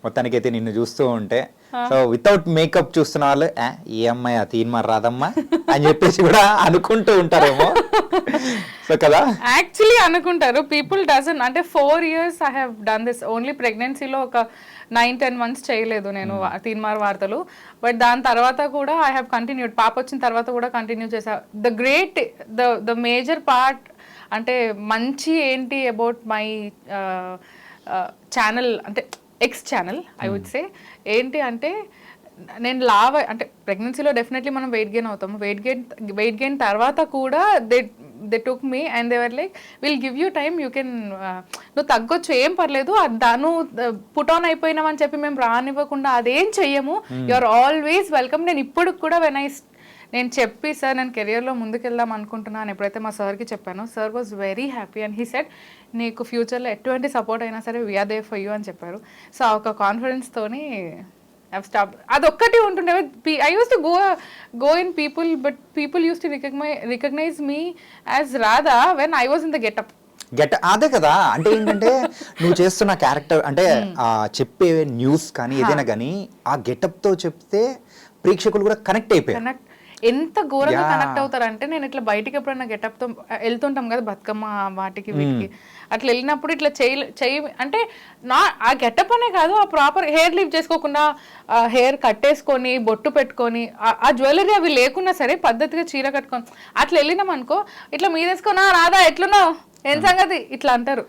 మొత్తానికైతే నిన్ను చూస్తూ ఉంటే సో వితౌట్ మేకప్ చూస్తున్న వాళ్ళు ఈ అమ్మాయి తీన్మార్ రాదమ్మా అని చెప్పేసి కూడా అనుకుంటూ ఉంటారేమో సో కదా. యాక్చువల్లీ అనుకుంటారు పీపుల్ డజన్. అంటే 4 years I have done this. Only ప్రెగ్నెన్సీలో ఒక 9-10 months చేయలేదు నేను తీన్మార్ వార్తలు. బట్ దాని తర్వాత కూడా ఐ హ్యావ్ కంటిన్యూడ్. పాప వచ్చిన తర్వాత కూడా కంటిన్యూ చేసా. ద మేజర్ పార్ట్ అంటే మంచి ఏంటి అబౌట్ మై ఛానల్ అంటే ex channel I would say ఏంటి అంటే నేను అంటే ప్రెగ్నెన్సీలో డెఫినెట్లీ మనం వెయిట్ గెయిన్ అవుతాము. వెయిట్ గెయిన్ తర్వాత కూడా they took me and they were like will give you time, you can, నువ్వు తగ్గొచ్చు ఏం పర్లేదు, నువ్వు పుట్ ఆన్ అయిపోయినామని చెప్పి మేము రానివ్వకుండా అదేం చెయ్యము, యు ఆర్ ఆల్వేస్ వెల్కమ్. నేను ఇప్పుడు కూడా నేను చెప్పి సార్ నేను కెరియర్లో ముందుకెళ్దాం అనుకుంటున్నాను ఎప్పుడైతే మా సార్కి చెప్పానో, sir was very happy and he said నీకు ఫ్యూచర్లో ఎటువంటి సపోర్ట్ అయినా సరే వీఆర్ దేర్ ఫర్ యూ అని చెప్పారు. సో ఆ ఒక కాన్ఫిడెన్స్తోని స్టాప్. అదొక్కటి ఉంటుండే. I use to go in people but people use to recognise me as Radha when I was in the getup. అదే కదా. అంటే ఏంటంటే నువ్వు చేస్తున్న క్యారెక్టర్ అంటే చెప్పే న్యూస్ కానీ ఏదైనా కానీ ఆ గెటప్ తో చెప్తే ప్రేక్షకులు కూడా కనెక్ట్ అయిపోయారు. ఎంత ఘోరంగా కనెక్ట్ అవుతారంటే నేను ఇట్లా బయటికి ఎప్పుడైనా గెటప్ తో వెళ్తుంటాం కదా బతుకమ్మ వాటికి వీటికి, అట్లా వెళ్ళినప్పుడు ఇట్లా చెయ్యి అంటే ఆ గెటప్ అనే కాదు, ఆ ప్రాపర్ హెయిర్ లీవ్ చేసుకోకుండా హెయిర్ కట్టేసుకొని బొట్టు పెట్టుకొని ఆ జ్యువెలరీ అవి లేకున్నా సరే పద్ధతిగా చీర కట్టుకొని అట్లా వెళ్ళినాం అనుకో, ఇట్లా మీదేసుకున్నా రాదా ఎట్లున్నావు ఏం సంగతి ఇట్లా అంటారు.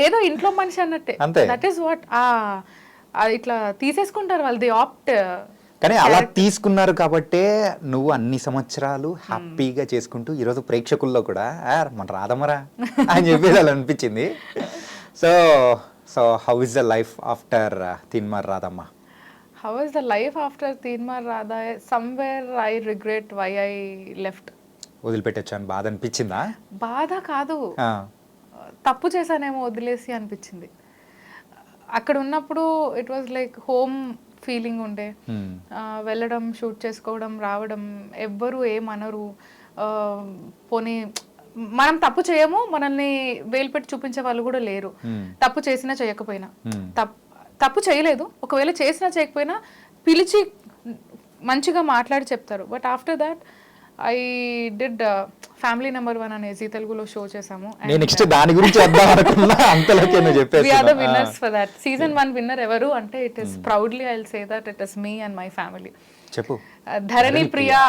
ఏదో ఇంట్లో మనిషి అన్నట్టే. దట్ ఈస్ వాట్ ఇట్లా తీసేసుకుంటారు వాళ్ళు. The opt. కానీ అలా తీసుకున్నారు కాబట్టే నువ్వు అన్ని సంవత్సరాలు హ్యాపీగా చేసుకుంటూ ఈరోజు ప్రేక్షకుల్లో కూడా మన రాధమరా అని చెప్పేసి అలా అనిపించింది. So how is the life after Teenmaar Radhamma? How is the life after Teenmaar Radha? Somewhere I regret why I left. వదిలిపెట్టొచ్చాను బాధ అనిపించిందా? బాధ కాదు, తప్పు చేశానేమో వదిలేసి అనిపించింది. అక్కడ ఉన్నప్పుడు it was like home feeling ఉండే. వెళ్ళడం, షూట్ చేసుకోవడం, రావడం, ఎవ్వరు ఏమనరు. పోనీ మనం తప్పు చేయము, మనల్ని వేలు పెట్టి చూపించే వాళ్ళు కూడా లేరు. తప్పు చేసినా చేయకపోయినా, తప్పు చేయలేదు, ఒకవేళ చేసినా చేయకపోయినా పిలిచి మంచిగా మాట్లాడి చెప్తారు. But after that I did family number 1 అనే జీ తెలుగులో షో చేసాము. నెక్స్ట్ దాని గురించి we are the winners for that. Season 1 winner ఎవరు అంటే it is proudly I will say that it is me and my family. చెప్పు. Dharani Priya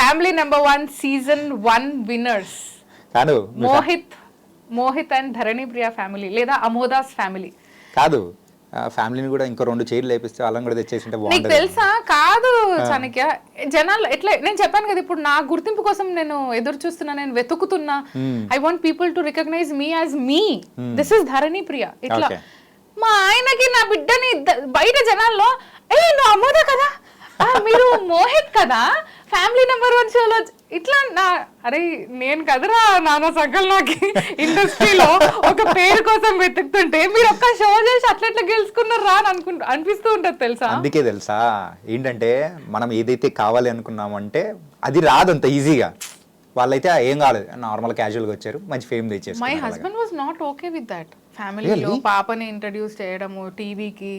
family number 1 season 1 winners కాదు Mohit and Dharani Priya family లేదా అమోదాస్ ఫ్యామిలీ కాదు. ఫ్యామిలీని కూడా ఇంకో 2 చైర్లు వేపిస్తే వాళ్ళని కూడా తెచ్చేసింటే నీకు తెలుసా? కాదు చాణక్య, జనాలు ఎట్లా నేను చెప్పాను కదా ఇప్పుడు నా గుర్తింపు కోసం నేను ఎదురు చూస్తున్నా, నేను వెతుకుతున్నా. I want people to recognise me as me. This is Dharani Priya. ఇట్లా మా ఆయనకి నా బిడ్డని బయట జనాల్లో నువ్వు అమ్మోదా కదా, మీరు మోహిత్ కదా ఫ్యామిలీ నెంబర్ 1 షోలో ఇట్లా అరే నేను కదరా నాన్న సగల్ నాకు ఇండస్ట్రీలో ఒక పేరు కోసం వెతుకుతుంటే మీరు ఒక్క షో చేసి అట్లా గెలుచుకున్నారా అని అనిపిస్తూ ఉంటుంది తెలుసా. అందుకే తెలుసా ఏంటంటే మనం ఏదైతే కావాలి అనుకున్నామంటే అది రాదు అంత ఈజీగా. వాళ్ళైతే ఏం కాలేదు, నార్మల్ క్యాజువల్ గా వచ్చారు, మంచి ఫేమ్ తెచ్చేసారు. My husband was not okay with that. ఫ్యామిలీలో పాపని ఇంట్రడ్యూస్ చేయడము టీవీకి,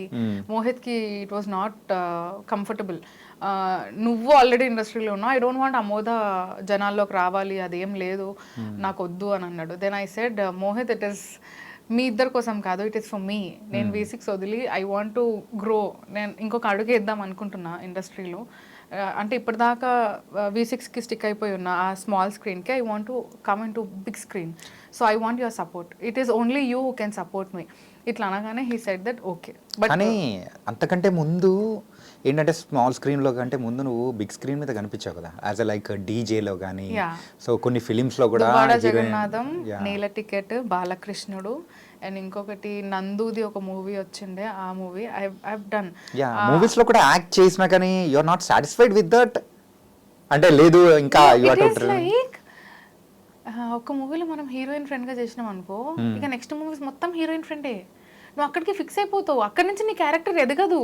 మోహిత్ కి ఇట్ వాజ్ నాట్ కంఫర్టబుల్. నువ్వు ఆల్రెడీ ఇండస్ట్రీలో ఉన్నావు, ఐ డోంట్ వాంట్ అమోద జనాల్లోకి రావాలి, అదేం లేదు నాకు వద్దు అని అన్నాడు. Then I said Mohit it is మీ ఇద్దరి కోసం కాదు, ఇట్ ఈస్ ఫర్ మీ. నేను V6 వదిలి ఐ వాంట్ టు గ్రో, నేను ఇంకొక అడుగు వేద్దాం అనుకుంటున్నా ఇండస్ట్రీలో. అంటే ఇప్పటిదాకా V6కి స్టిక్ అయిపోయి ఉన్నా ఆ స్మాల్ స్క్రీన్కి. I want to come in to big screen. So I want your support. It is only you who can support me. ఇట్లా అనగానే he said that okay. But కానీ అంతకంటే ముందు ఏంటంటే స్మాల్ స్క్రీన్లో కంటే ముందు నువ్వు బిగ్ స్క్రీన్ మీద కనిపించావు కదా యాజ్ లైక్ డీజేలో కానీ. సో కొన్ని ఫిలిమ్స్లో కూడా జగన్నాథం, నీల టికెట్, బాలకృష్ణుడు అండ్ ఇంకొకటి నందుది ఒక మూవీ వచ్చిండే, ఆ movie I have done. Movies లో కూడా యాక్ట్ చేసినా కానీ you are not satisfied with that అంటే లేదు ఇంకా యు ఆర్ టు లైక్ ఒక మూవీలో మనం హీరోయిన్ ఫ్రెండ్ గా చేసినాం అనుకో, ఇక నెక్స్ట్ మూవీస్ మొత్తం హీరోయిన్ ఫ్రెండే. నువ్వు అక్కడికి ఫిక్స్ అయిపోతావు, అక్కడి నుంచి నీ క్యారెక్టర్ ఎదగదు.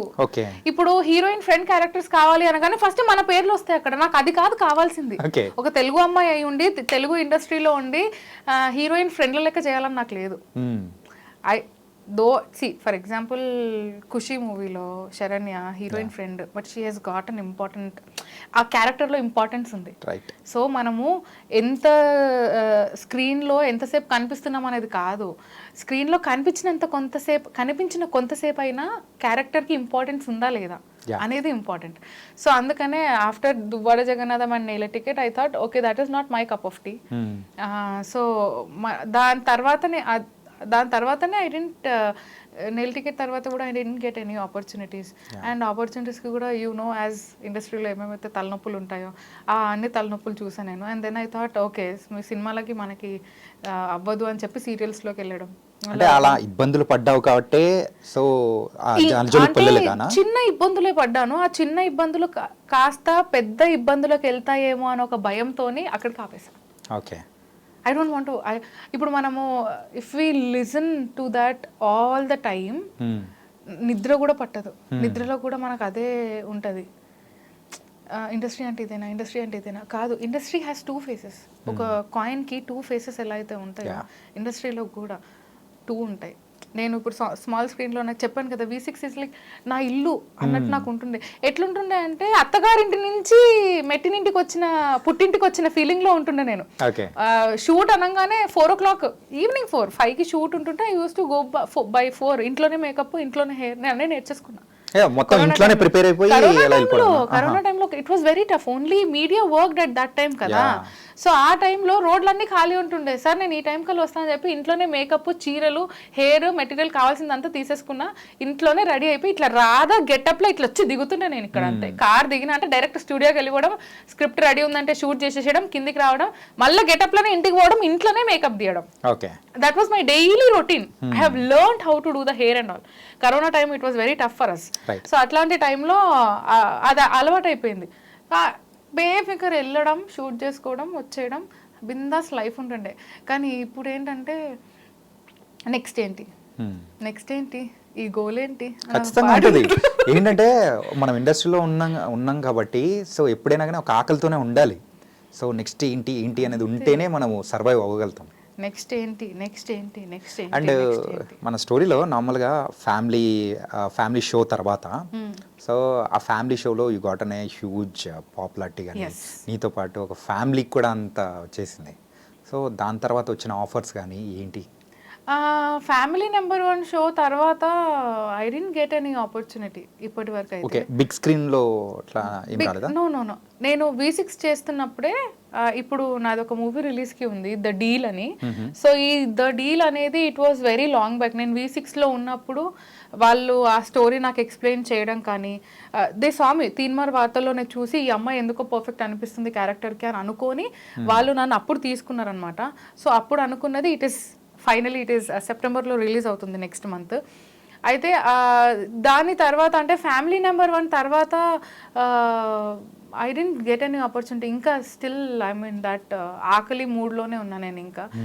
ఇప్పుడు హీరోయిన్ ఫ్రెండ్ క్యారెక్టర్స్ కావాలి అనగానే ఫస్ట్ మన పేర్లు వస్తాయి అక్కడ. నాకు అది కాదు కావాల్సింది. ఒక తెలుగు అమ్మాయి అయి ఉండి తెలుగు ఇండస్ట్రీలో ఉండి హీరోయిన్ ఫ్రెండ్ల లెక్క చేయాలని నాకు లేదు. దో సి ఫర్ ఎగ్జాంపుల్ ఖుషి మూవీలో Saranya heroine friend but she has got an important, ఆ క్యారెక్టర్లో ఇంపార్టెన్స్ ఉంది. రైట్. సో మనము ఎంత స్క్రీన్లో ఎంతసేపు కనిపిస్తున్నాం అనేది కాదు, స్క్రీన్లో కనిపించిన కొంతసేపు అయినా క్యారెక్టర్కి ఇంపార్టెన్స్ ఉందా లేదా అనేది ఇంపార్టెంట్. సో అందుకనే after Duvvada Jagannatham and Nela ticket I thought okay that is not my cup of tea. So దాని తర్వాతనే ఐ డెంట్ నెల్ టికెట్ తర్వాత కూడా I didn't get any opportunities. And ఆపర్చునిటీస్కి కూడా యాజ్ ఇండస్ట్రీలో ఏమేమైతే తలనొప్పులు ఉంటాయో ఆ అన్ని తలనొప్పులు చూసాను నేను. And then I thought okay సినిమాలకి మనకి అవ్వదు అని చెప్పి సీరియల్స్లోకి వెళ్ళడం. అంటే అలా ఇబ్బందులు పడ్డావు కాబట్టి సో చిన్న ఇబ్బందులే పడ్డాను, ఆ చిన్న ఇబ్బందులు కాస్త పెద్ద ఇబ్బందులకు వెళ్తాయేమో అని ఒక భయంతోని అక్కడికి ఆపేసాను. Okay. I don't want to. ఇప్పుడు మనము if we listen to that all the time నిద్ర కూడా పట్టదు. నిద్రలో కూడా మనకు అదే ఉంటుంది, ఇండస్ట్రీ అంటే ఇదేనా కాదు. Industry has 2 faces. ఒక కాయిన్కి 2 ఫేసెస్ ఎలా అయితే ఉంటాయో ఇండస్ట్రీలో కూడా 2 ఉంటాయి. నేను ఇప్పుడు స్మాల్ స్క్రీన్లో నాకు చెప్పాను కదా V6 ఇస్ లైక్ నా ఇల్లు అన్నట్టు నాకు ఉంటుండే. ఎట్లుంటుండే అంటే అత్తగారింటి నుంచి మెట్టినింటికి వచ్చిన పుట్టింటికి వచ్చిన ఫీలింగ్లో ఉంటుండే నేను. షూట్ అనగానే 4 o'clock ఈవినింగ్ 5కి షూట్ ఉంటుంటే I use to go by 4 ఇంట్లోనే మేకప్ ఇంట్లోనే హెయిర్ నేను నేర్చేసుకున్నా. కరోనా టైంలో it was very tough. Only media worked at that time కదా. సో ఆ టైంలో రోడ్లన్నీ ఖాళీ ఉంటుండే. సార్ నేను ఈ టైం కల్లా వస్తానని చెప్పి ఇంట్లోనే మేకప్ చీరలు హెయిర్ మెటీరియల్ కావాల్సిందంతా తీసేసుకున్నా, ఇంట్లోనే రెడీ అయిపోయి ఇట్లా రాధా గెటప్లో ఇట్లా వచ్చి దిగుతుండే నేను ఇక్కడ. అంతే కార్ దిగిన అంటే డైరెక్ట్ స్టూడియోకి వెళ్ళిపోవడం, స్క్రిప్ట్ రెడీ ఉందంటే షూట్ చేసేయడం, కిందికి రావడం, మళ్ళీ గెటప్లోనే ఇంటికి పోవడం, ఇంట్లోనే మేకప్ తీయడం. That was my daily routine. I have learned how to do the hair and all. Corona time it was very tough for us. So అట్లాంటి టైంలో అది అలవాటు అయిపోయింది. బేఫికర్ వెళ్ళడం, షూట్ చేసుకోవడం, వచ్చేయడం, బిందాస్ లైఫ్ ఉంటుండే. కానీ ఇప్పుడు ఏంటంటే నెక్స్ట్ ఏంటి ఈ గోల్ ఏంటి ఖచ్చితంగా ఉంటుంది. ఏంటంటే మనం ఇండస్ట్రీలో ఉన్నాం కాబట్టి సో ఎప్పుడైనా కానీ ఒక ఆకలితోనే ఉండాలి. సో నెక్స్ట్ ఏంటి అనేది ఉంటేనే మనము సర్వైవ్ అవ్వగలుగుతాం. నెక్స్ట్ ఏంటి అండ్ మన స్టోరీలో నార్మల్గా ఫ్యామిలీ షో తర్వాత సో ఆ ఫ్యామిలీ షోలో you got an a huge popularity కానీ నీతో పాటు ఒక ఫ్యామిలీకి కూడా అంత వచ్చేసింది. సో దాని తర్వాత వచ్చిన ఆఫర్స్ కానీ ఏంటి? ఫ్యామిలీ నెంబర్ 1 షో తర్వాత I didn't get any opportunity ఇప్పటి వరకు అయితే. ఓకే, బిగ్ స్క్రీన్లో అట్లా ఏం రాలేదా? నో నేను V6 చేస్తున్నప్పుడే ఇప్పుడు నాది ఒక మూవీ రిలీజ్కి ఉంది, ద డీల్ అని. సో ఈ ద డీల్ అనేది it was very long back. నేను V6లో ఉన్నప్పుడు వాళ్ళు ఆ స్టోరీ నాకు ఎక్స్ప్లెయిన్ చేయడం కానీ దే స్వామి తీన్మార్ వార్తల్లోనే చూసి ఈ అమ్మాయి ఎందుకో పర్ఫెక్ట్ అనిపిస్తుంది క్యారెక్టర్కి అని అనుకొని వాళ్ళు నన్ను అప్పుడు తీసుకున్నారనమాట. సో అప్పుడు అనుకున్నది ఫైనలీ ఇట్ ఈస్ సెప్టెంబర్లో రిలీజ్ అవుతుంది నెక్స్ట్ మంత్. అయితే దాని తర్వాత అంటే ఫ్యామిలీ నెంబర్ 1 తర్వాత I didn't get any opportunity. ఇంకా స్టిల్ ఐ మీన్ దట్ ఆకలి మూడ్లోనే ఉన్నా నేను ఇంకా.